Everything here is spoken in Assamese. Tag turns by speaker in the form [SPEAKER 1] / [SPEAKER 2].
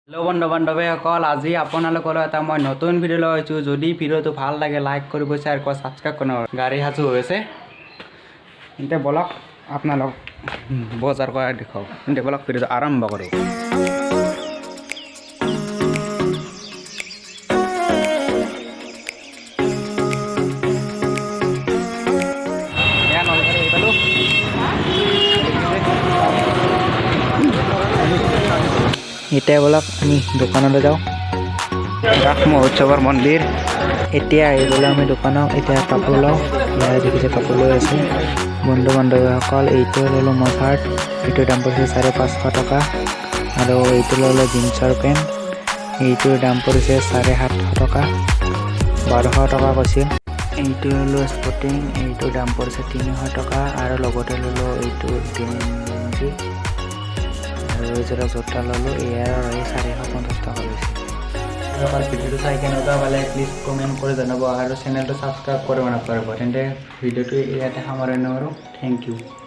[SPEAKER 1] हेलो बंधु बान्धवीসকল আজি আপোনালোকৰ এটা মই নতুন ভিডিও লৈ আহিছো যদি ভিডিওটো ভাল লাগে লাইক কৰিব শেয়াৰ কৰিব সাবস্ক্ৰাইব কৰিব গাড়ী হাজু হৈছে ইতে বলক আপোনালোক বজাৰ কৰা দেখাও ইতে বলক ভিডিওটো আৰম্ভ কৰো এতিয়া বলক আমি দোকানলৈ যাওঁ ৰাস মহোৎসৱৰ মন্দিৰ এতিয়া আহিবলৈ আমি দোকানত এতিয়া কাপোৰ লওঁ ইয়াৰ দেখিছে কাপোৰ লৈ আছোঁ বন্ধু বান্ধৱীসকল এইটো ল'লোঁ মই চাৰ্ট এইটোৰ দাম পৰিছে 550 টকা আৰু এইটো ল'লোঁ জিন্সৰ পেণ্ট এইটোৰ দাম পৰিছে 750 টকা 1200 টকা কৈছিল এইটো ল'লোঁ স্পৰ্টিং এইটোৰ দাম পৰিছে 300 টকা আৰু লগতে ল'লোঁ এইটো গেঞ্জি জোতা ললোঁ ইয়াৰ 450 টকা লৈছে ভিডিওটো চাই কেনেকুৱা পালে প্লিজ কমেণ্ট কৰি জনাব আৰু চেনেলটো ছাবস্ক্ৰাইব কৰিব নাপাহৰিব তেন্তে ভিডিওটো ইয়াতে সামৰণি মাৰো থেংক ইউ